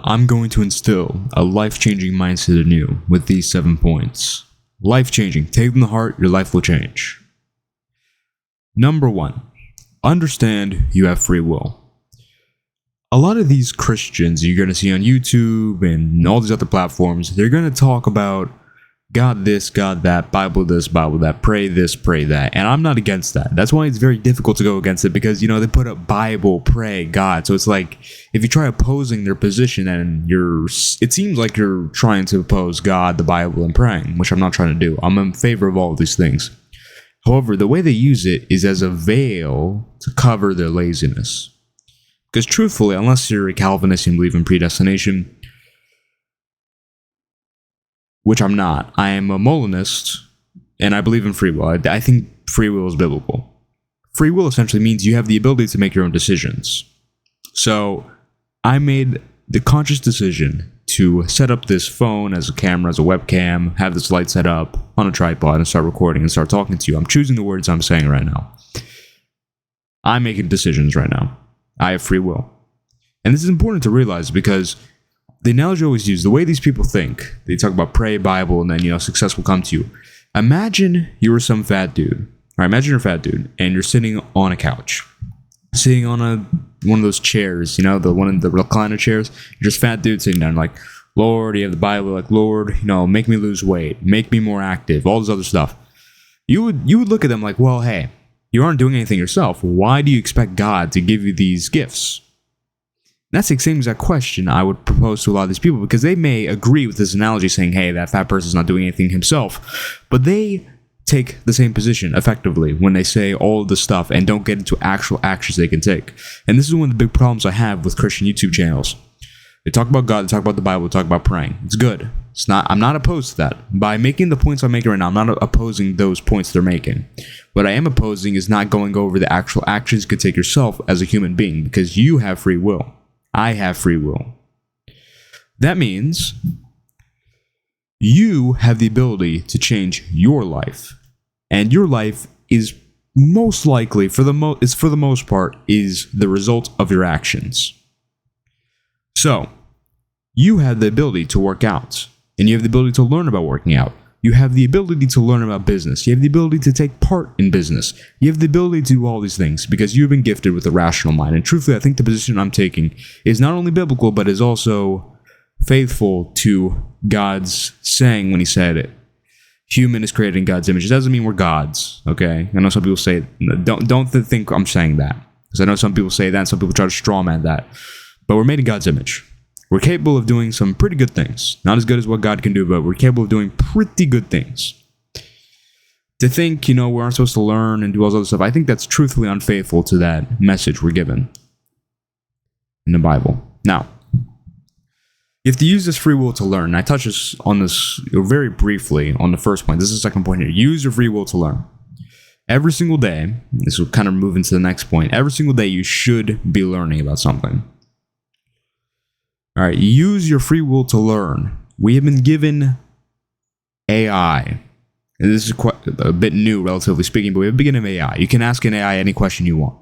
I'm going to instill a life-changing mindset in you with these 7 points. Life-changing. Take them to heart, your life will change. Number 1. Understand you have free will. A lot of these Christians you're going to see on YouTube and all these other platforms, they're going to talk about God this, God that, Bible this, Bible that, pray this, pray that. And I'm not against that. That's why it's very difficult to go against it because, they put up Bible, pray, God. So it's like, if you try opposing their position and it seems like you're trying to oppose God, the Bible, and praying, which I'm not trying to do. I'm in favor of all of these things. However, the way they use it is as a veil to cover their laziness. Because truthfully, unless you're a Calvinist and believe in predestination, which I'm not. I am a Molinist, and I believe in free will. I think free will is biblical. Free will essentially means you have the ability to make your own decisions. So I made the conscious decision to set up this phone as a camera, as a webcam, have this light set up on a tripod, and start recording and start talking to you. I'm choosing the words I'm saying right now. I'm making decisions right now. I have free will. And this is important to realize because the analogy I always use, the way these people think, they talk about pray, Bible, and then, success will come to you. Imagine you were some fat dude. All right, imagine you're a fat dude, and you're sitting on a couch. Sitting on one of those chairs, the one in the recliner chairs. You're just fat dude sitting down like, Lord, you have the Bible, like, Lord, make me lose weight, make me more active, all this other stuff. You would look at them like, well, hey, you aren't doing anything yourself. Why do you expect God to give you these gifts? That's the same exact question I would propose to a lot of these people because they may agree with this analogy saying, hey, that fat person's not doing anything himself. But they take the same position effectively when they say all of this stuff and don't get into actual actions they can take. And this is one of the big problems I have with Christian YouTube channels. They talk about God, they talk about the Bible, they talk about praying. It's good. I'm not opposed to that. By making the points I'm making right now, I'm not opposing those points they're making. What I am opposing is not going over the actual actions you could take yourself as a human being because you have free will. I have free will. That means you have the ability to change your life. And your life is most likely, for the most part, is the result of your actions. So, you have the ability to work out. And you have the ability to learn about working out. You have the ability to learn about business. You have the ability to take part in business. You have the ability to do all these things because you've been gifted with a rational mind. And truthfully, I think the position I'm taking is not only biblical, but is also faithful to God's saying when he said, human is created in God's image. It doesn't mean we're gods, okay? I know some people say, don't think I'm saying that. Because I know some people say that and some people try to strawman that. But we're made in God's image. We're capable of doing some pretty good things. Not as good as what God can do, but we're capable of doing pretty good things. To think, we aren't supposed to learn and do all this other stuff, I think that's truthfully unfaithful to that message we're given in the Bible. Now, you have to use this free will to learn. And I touched on this very briefly on the first point. This is the second point here. Use your free will to learn. Every single day, this will kind of move into the next point. Every single day, you should be learning about something. All right, use your free will to learn. We have been given AI. And this is quite a bit new, relatively speaking, but we have been given AI. You can ask an AI any question you want.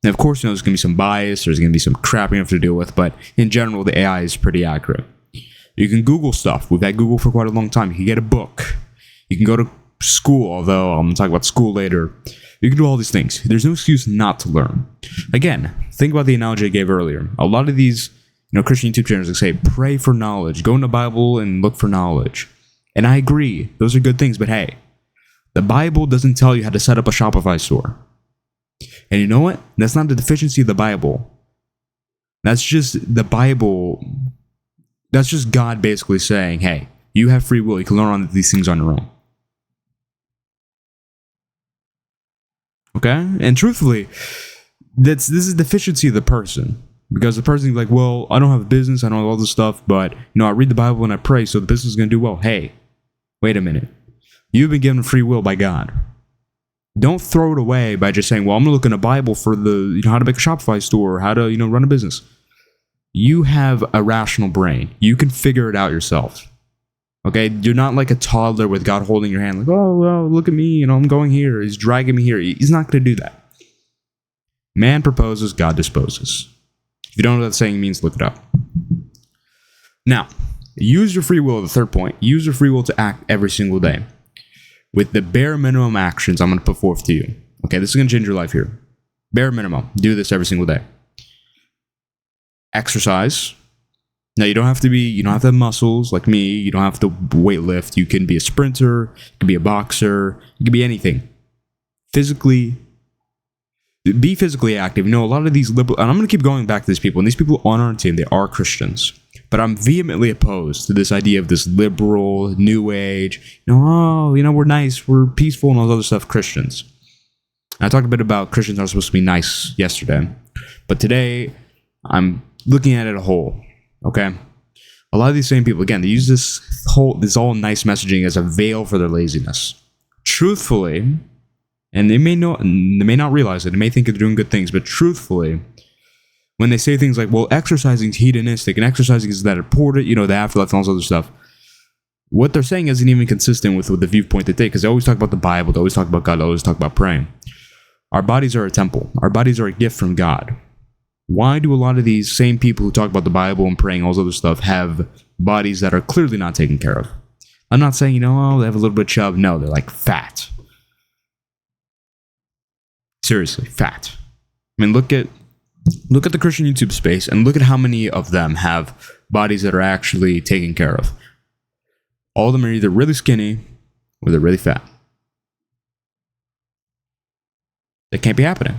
And of course, there's going to be some bias, there's going to be some crap you have to deal with, but in general, the AI is pretty accurate. You can Google stuff. We've had Google for quite a long time. You can get a book. You can go to school, although I'm going to talk about school later. You can do all these things. There's no excuse not to learn. Again, think about the analogy I gave earlier. A lot of these Christian YouTube channels that say, pray for knowledge, go in the Bible and look for knowledge. And I agree, those are good things, but hey, the Bible doesn't tell you how to set up a Shopify store. And you know what? That's not the deficiency of the Bible. That's just the Bible. That's just God basically saying, hey, you have free will, you can learn these things on your own. Okay? And truthfully, this is the deficiency of the person. Because the person's like, well, I don't have a business, I don't have all this stuff, but, I read the Bible and I pray, so the business is going to do well. Hey, wait a minute. You've been given free will by God. Don't throw it away by just saying, well, I'm going to look in the Bible for how to make a Shopify store, or how to, run a business. You have a rational brain. You can figure it out yourself. Okay? You're not like a toddler with God holding your hand, like, oh, well, look at me, I'm going here. He's dragging me here. He's not going to do that. Man proposes, God disposes. If you don't know what that saying means, look it up. Now, use your free will, the third point. Use your free will to act every single day with the bare minimum actions I'm going to put forth to you. Okay, this is going to change your life here. Bare minimum. Do this every single day. Exercise. Now, you don't have to have muscles like me. You don't have to weight lift. You can be a sprinter. You can be a boxer. You can be anything. Be physically active. You know, a lot of these liberal, and I'm going to keep going back to these people, and these people on our team, they are Christians. But I'm vehemently opposed to this idea of this liberal, new age, we're nice, we're peaceful, and all this other stuff, Christians. And I talked a bit about Christians are supposed to be nice yesterday. But today, I'm looking at it a whole, okay? A lot of these same people, again, they use this all nice messaging as a veil for their laziness. Truthfully, and they may not realize it, they may think they're doing good things, but truthfully, when they say things like, well, exercising is hedonistic and exercising is that important, the afterlife and all this other stuff, what they're saying isn't even consistent with the viewpoint they take, because they always talk about the Bible, they always talk about God, they always talk about praying. Our bodies are a temple. Our bodies are a gift from God. Why do a lot of these same people who talk about the Bible and praying, all this other stuff, have bodies that are clearly not taken care of? I'm not saying, they have a little bit of chub. No, they're like fat. Seriously, fat. I mean, look at the Christian YouTube space and look at how many of them have bodies that are actually taken care of. All of them are either really skinny or they're really fat. That can't be happening.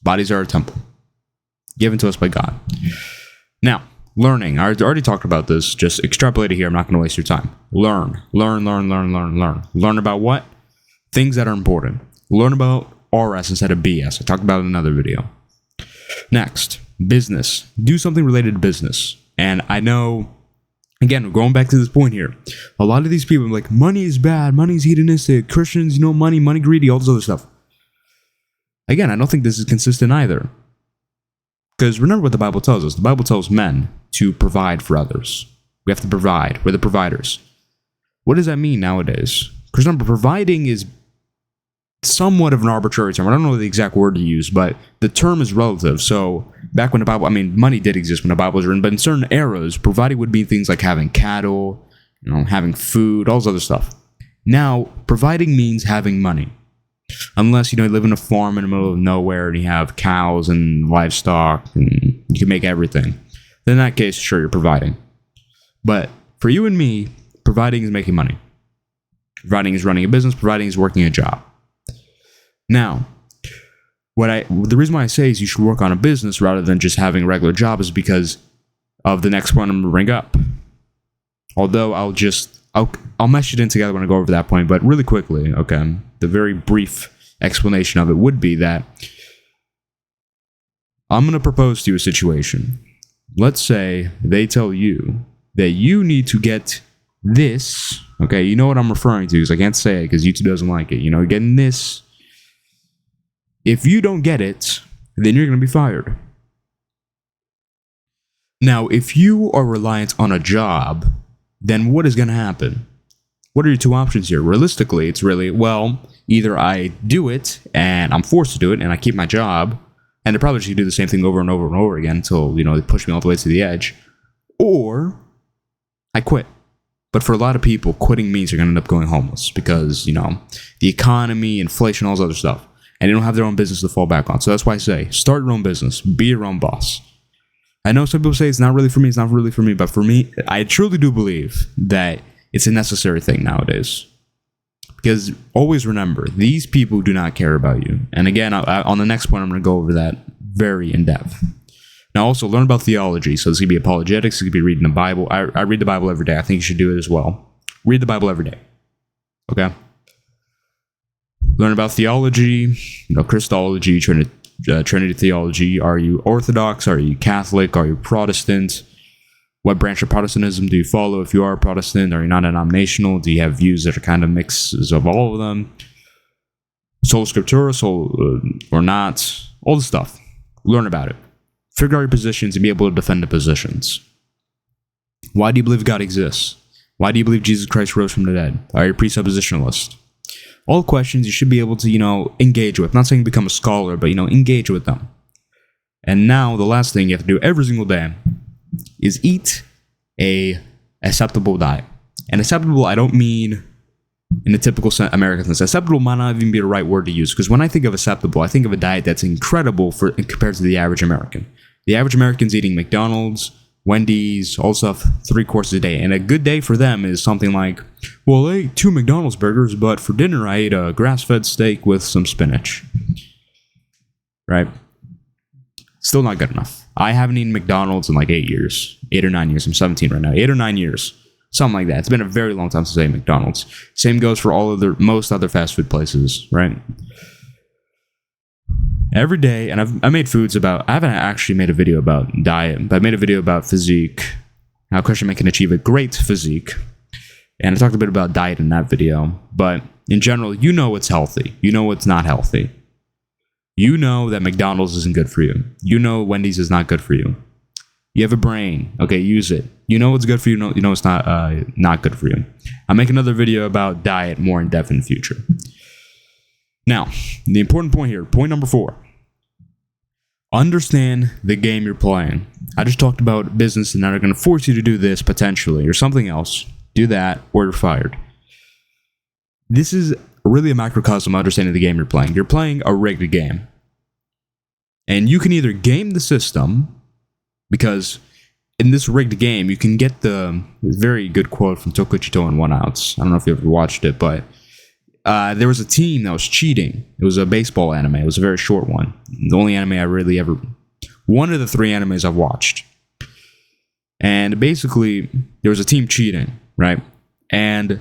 Bodies are a temple given to us by God. Now, learning. I already talked about this. Just extrapolate it here. I'm not going to waste your time. Learn. Learn about what? Things that are important. Learn about RS instead of BS. I talked about it in another video. Next, business. Do something related to business. And I know, again, going back to this point here, a lot of these people are like, money is bad, money is hedonistic, Christians, money greedy, all this other stuff. Again, I don't think this is consistent either. Because remember what the Bible tells us. The Bible tells men to provide for others. We have to provide. We're the providers. What does that mean nowadays? Because remember, providing is somewhat of an arbitrary term. I don't know the exact word to use, but the term is relative. So back when the Bible, money did exist when the Bible was written, but in certain eras, providing would be things like having cattle, having food, all this other stuff. Now, providing means having money. Unless, you live in a farm in the middle of nowhere and you have cows and livestock and you can make everything. Then in that case, sure, you're providing. But for you and me, providing is making money. Providing is running a business. Providing is working a job. Now, the reason why I say is you should work on a business rather than just having a regular job is because of the next point I'm going to bring up. Although I'll mesh it in together when I go over that point, but really quickly, okay, the very brief explanation of it would be that I'm going to propose to you a situation. Let's say they tell you that you need to get this, okay, you know what I'm referring to, because I can't say it because YouTube doesn't like it, getting this. If you don't get it, then you're going to be fired. Now, if you are reliant on a job, then what is going to happen? What are your two options here? Realistically, it's really, either I do it and I'm forced to do it and I keep my job, and they probably just do the same thing over and over and over again until, they push me all the way to the edge, or I quit. But for a lot of people, quitting means you're going to end up going homeless because, the economy, inflation, all this other stuff. And they don't have their own business to fall back on. So that's why I say, start your own business. Be your own boss. I know some people say it's not really for me. But for me, I truly do believe that it's a necessary thing nowadays. Because always remember, these people do not care about you. And again, on the next point, I'm going to go over that very in depth. Now, also, learn about theology. So this could be apologetics. It could be reading the Bible. I read the Bible every day. I think you should do it as well. Read the Bible every day. Okay? Learn about theology, Christology, Trinity theology. Are you Orthodox? Are you Catholic? Are you Protestant? What branch of Protestantism do you follow? If you are a Protestant, are you non-denominational? Do you have views that are kind of mixes of all of them? Sola Scriptura, or not? All this stuff. Learn about it. Figure out your positions and be able to defend the positions. Why do you believe God exists? Why do you believe Jesus Christ rose from the dead? Are you a presuppositionalist? All questions you should be able to, engage with. Not saying become a scholar, but, engage with them. And now, the last thing you have to do every single day is eat a acceptable diet. And acceptable, I don't mean in the typical American sense. Acceptable might not even be the right word to use, because when I think of acceptable, I think of a diet that's incredible compared to the average American. The average American's eating McDonald's, Wendy's, all stuff 3 courses a day. And a good day for them is something like, well, I ate 2 McDonald's burgers, but for dinner I ate a grass-fed steak with some spinach. Right? Still not good enough. I haven't eaten McDonald's in like 8 years. 8 or 9 years. I'm 17 right now. 8 or 9 years. Something like that. It's been a very long time since I ate McDonald's. Same goes for most other fast food places, right? Every day, and I made foods about, I haven't actually made a video about diet, but I made a video about physique, how a Christian man can achieve a great physique. And I talked a bit about diet in that video, but in general, you know what's healthy. You know what's not healthy. You know that McDonald's isn't good for you. You know Wendy's is not good for you. You have a brain. Okay, use it. You know what's good for you. You know it's not good for you. I'll make another video about diet more in depth in the future. Now, the important point here, point number 4. Understand the game you're playing. I just talked about business and now they're going to force you to do this potentially or something else. Do that or you're fired. This is really a microcosm of understanding the game you're playing. You're playing a rigged game. And you can either game the system, because in this rigged game, you can get the very good quote from Tokuchito in 1 Outs. I don't know if you ever watched it, but there was a team that was cheating. It was a baseball anime. It was a very short one. The only anime I really ever... One of the 3 animes I've watched. And basically, there was a team cheating, right? And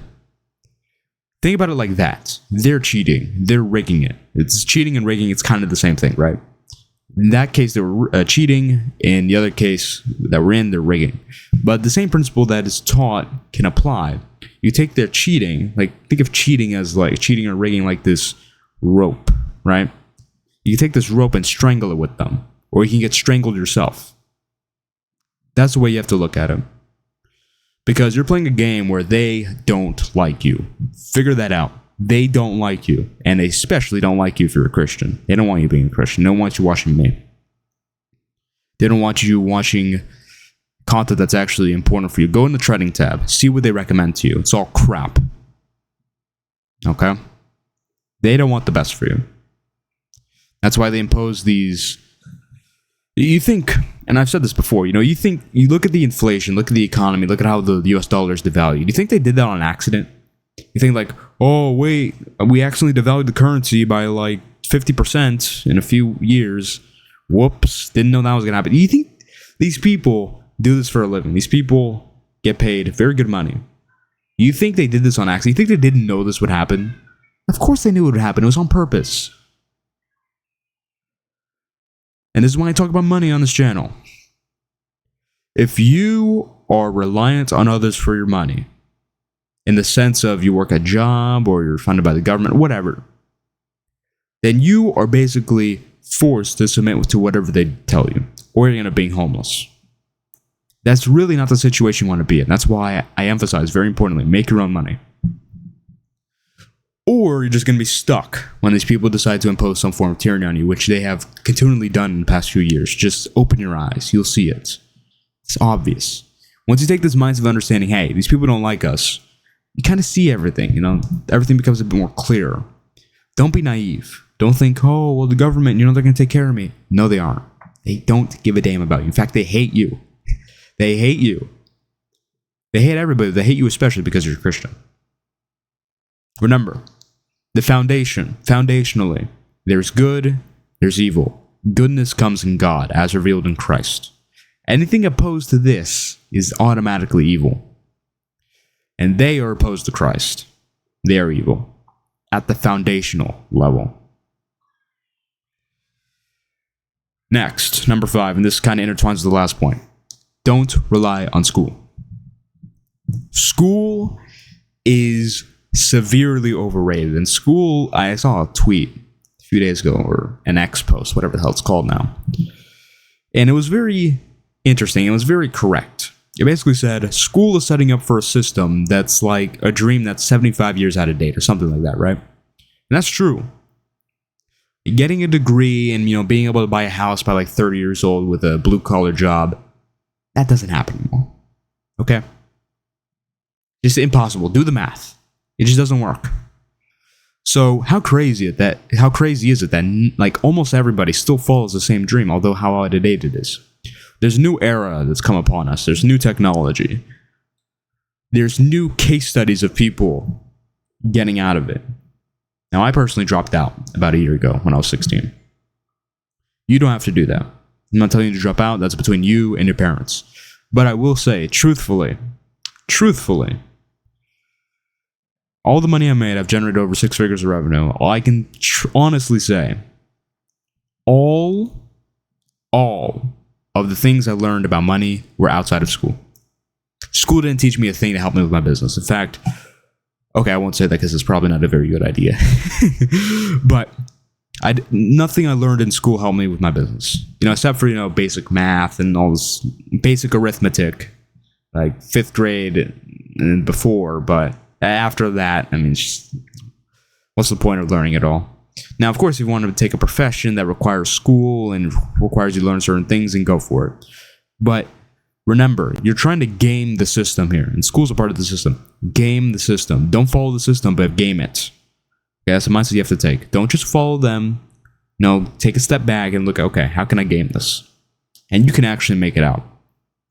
think about it like that. They're cheating. They're rigging it. It's cheating and rigging. It's kind of the same thing, right? In that case, they were cheating. In the other case that we're in, they're rigging. But the same principle that is taught can apply. You take their cheating, like think of cheating as like cheating or rigging like this rope, right? You take this rope and strangle it with them, or you can get strangled yourself. That's the way you have to look at it. Because you're playing a game where they don't like you. Figure that out. They don't like you. And they especially don't like you if you're a Christian. They don't want you being a Christian. They don't want you watching me. They don't want you watching content that's actually important for you. Go in the trending tab. See what they recommend to you. It's all crap. Okay? They don't want the best for you. That's why they impose these... You think, and I've said this before, you look at the inflation, look at the economy, look at how the US dollar is devalued. You think they did that on accident? You think like, oh wait, we accidentally devalued the currency by like 50% in a few years. Whoops, didn't know that was going to happen. You think these people do this for a living? These people get paid very good money. You think they did this on accident? You think they didn't know this would happen? Of course they knew it would happen. It was on purpose. And this is why I talk about money on this channel. If you are reliant on others for your money, in the sense of you work a job or you're funded by the government, whatever, then you are basically forced to submit to whatever they tell you, or you're going to be homeless. That's really not the situation you want to be in. That's why I emphasize, very importantly, make your own money. Or you're just going to be stuck when these people decide to impose some form of tyranny on you, which they have continually done in the past few years. Just open your eyes. You'll see it. It's obvious. Once you take this mindset of understanding, hey, these people don't like us, you kind of see everything, everything becomes a bit more clear. Don't be naive. Don't think, oh, well, the government, they're going to take care of me. No, they aren't. They don't give a damn about you. In fact, they hate you. They hate you. They hate everybody. They hate you especially because you're a Christian. Remember, the foundationally, there's good, there's evil. Goodness comes in God, as revealed in Christ. Anything opposed to this is automatically evil. And they are opposed to Christ. They are evil. At the foundational level. Next, number 5, and this kind of intertwines with the last point. Don't rely on school. School is severely overrated. In school, I saw a tweet a few days ago, or an X post, whatever the hell it's called now. And it was very interesting. It was very correct. It basically said, school is setting up for a system that's like a dream that's 75 years out of date, or something like that, right? And that's true. Getting a degree and, being able to buy a house by like 30 years old with a blue-collar job, that doesn't happen anymore. Okay? It's impossible. Do the math. It just doesn't work. So how crazy is it that like almost everybody still follows the same dream, although how out of date it is? There's a new era that's come upon us. There's new technology. There's new case studies of people getting out of it. Now, I personally dropped out about a year ago when I was 16. You don't have to do that. I'm not telling you to drop out. That's between you and your parents. But I will say, truthfully, all the money I made, I've generated over 6 figures of revenue. I can honestly say, all of the things I learned about money were outside of school. School didn't teach me a thing to help me with my business. In fact, okay, I won't say that because it's probably not a very good idea. But nothing I learned in school helped me with my business. Except for, basic math and all this basic arithmetic, like 5th grade and before. But after that, I mean, what's the point of learning it all? Now, of course, if you want to take a profession that requires school and requires you to learn certain things, then go for it. But remember, you're trying to game the system here, and school's a part of the system. Game the system. Don't follow the system, but game it. Okay, that's the mindset you have to take. Don't just follow them. No, take a step back and look, okay, how can I game this? And you can actually make it out.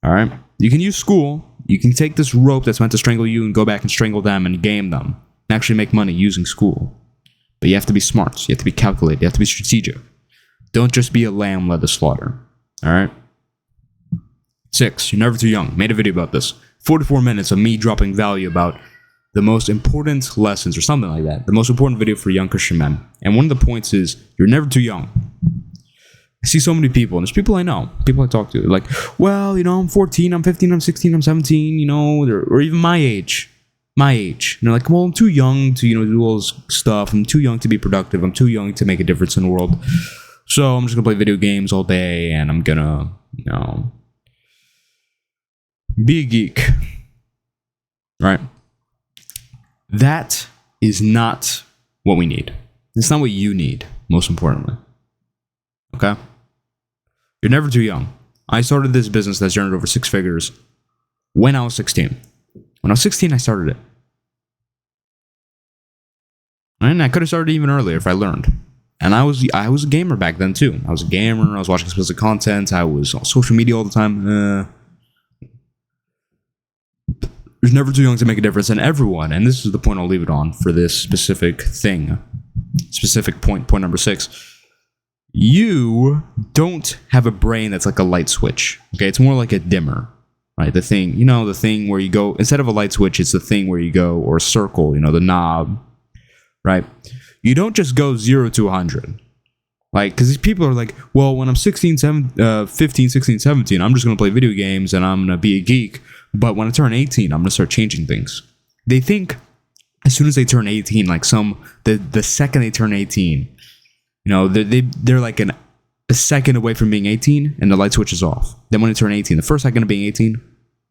All right? You can use school. You can take this rope that's meant to strangle you and go back and strangle them and game them and actually make money using school. But you have to be smart. You have to be calculated. You have to be strategic. Don't just be a lamb led to slaughter. All right? 6, you're never too young. Made a video about this. 44 minutes of me dropping value about the most important lessons or something like that. The most important video for young Christian men. And one of the points is, you're never too young. I see so many people, and there's people I know, people I talk to, like, well, I'm 14, I'm 15, I'm 16, I'm 17, or even my age. And they're like, well, I'm too young to, do all this stuff. I'm too young to be productive. I'm too young to make a difference in the world. So I'm just going to play video games all day, and I'm going to, be a geek. Right? That is not what we need. It's not what you need, most importantly. Okay? You're never too young. I started this business that's generated over 6 figures when I was 16. When I was 16, I started it. And I could have started even earlier if I learned. And I was a gamer back then too. I was a gamer. I was watching explicit content. I was on social media all the time. There's never too young to make a difference. And everyone, and this is the point I'll leave it on for this specific thing. Specific point number 6. You don't have a brain that's like a light switch. Okay, it's more like a dimmer. Right, the thing where you go, instead of a light switch, it's the thing where you go, or a circle, the knob, right? You don't just go 0 to 100. Like, because these people are like, well, when I'm 15, 16, 17, I'm just going to play video games and I'm going to be a geek. But when I turn 18, I'm going to start changing things. They think as soon as they turn 18, like the second they turn 18, they're like a second away from being 18 and the light switch is off. Then when they turn 18, the first second of being 18,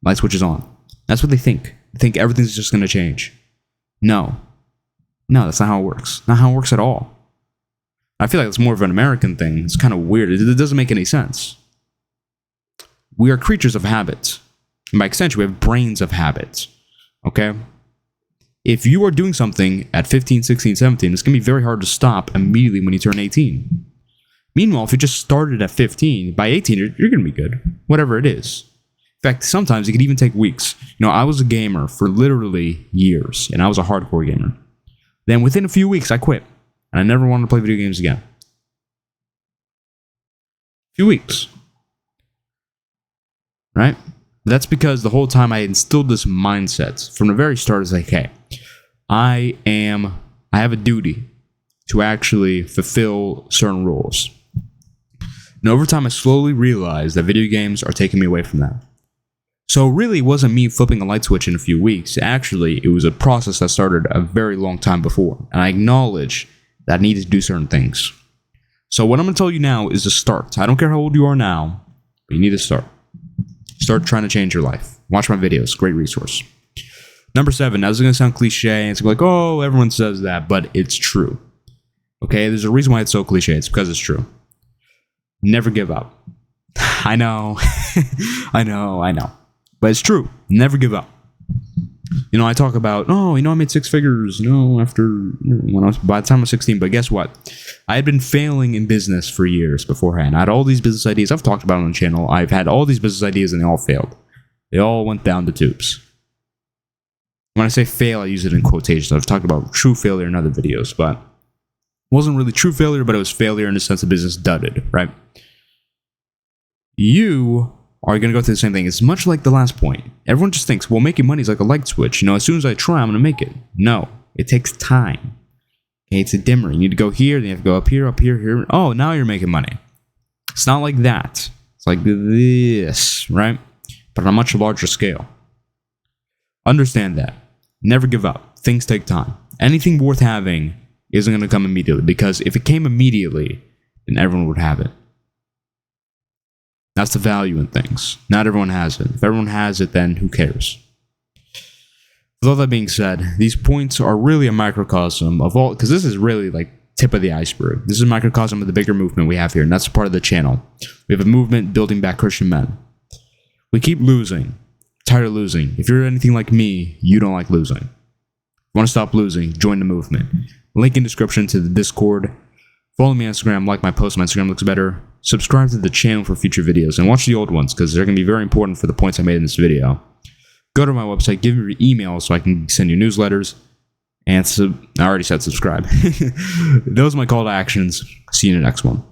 light switch is on. That's what they think. They think everything's just going to change. No, that's not how it works. Not how it works at all. I feel like it's more of an American thing. It's kind of weird. It doesn't make any sense. We are creatures of habit. And by extension, we have brains of habit. Okay? If you are doing something at 15, 16, 17, it's going to be very hard to stop immediately when you turn 18. Meanwhile, if you just started at 15, by 18, you're going to be good. Whatever it is. In fact, sometimes it could even take weeks. I was a gamer for literally years, and I was a hardcore gamer. Then within a few weeks, I quit. And I never wanted to play video games again. A few weeks. Right? That's because the whole time I instilled this mindset from the very start. It's like, hey, I have a duty to actually fulfill certain roles. And over time, I slowly realized that video games are taking me away from that. So really, it wasn't me flipping a light switch in a few weeks. Actually, it was a process that started a very long time before. And I acknowledge that I needed to do certain things. So what I'm going to tell you now is to start. I don't care how old you are now, but you need to start. Start trying to change your life. Watch my videos. Great resource. Number 7. Now, this is going to sound cliche. And it's going to be like, oh, everyone says that, but it's true. Okay? There's a reason why it's so cliche. It's because it's true. Never give up. I know. I know. But it's true. Never give up. You know, I talk about, oh, you know, I made 6 figures, you know, by the time I was 16. But guess what? I had been failing in business for years beforehand. I had all these business ideas. I've talked about it on the channel. I've had all these business ideas and they all failed. They all went down the tubes. When I say fail, I use it in quotations. I've talked about true failure in other videos, but it wasn't really true failure, but it was failure in the sense the business dudded, right? You are going to go through the same thing. It's much like the last point. Everyone just thinks, well, making money is like a light switch. You know, as soon as I try, I'm going to make it. No, it takes time. Okay, it's a dimmer. You need to go here, then you have to go up here, here. Oh, now you're making money. It's not like that. It's like this, right? But on a much larger scale. Understand that. Never give up. Things take time. Anything worth having isn't going to come immediately, because if it came immediately, then everyone would have it. That's the value in things. Not everyone has it. If everyone has it, then who cares? With all that being said, these points are really a microcosm of all, because this is really like tip of the iceberg. This is a microcosm of the bigger movement we have here, and that's part of the channel. We have a movement building back Christian men. We keep losing. Tired of losing. If you're anything like me, you don't like losing. If you want to stop losing, join the movement. Link in description to the Discord. Follow me on Instagram, like my post on Instagram looks better. Subscribe to the channel for future videos, and watch the old ones, because they're going to be very important for the points I made in this video. Go to my website, give me your email so I can send you newsletters, and I already said subscribe. Those are my call to actions. See you in the next one.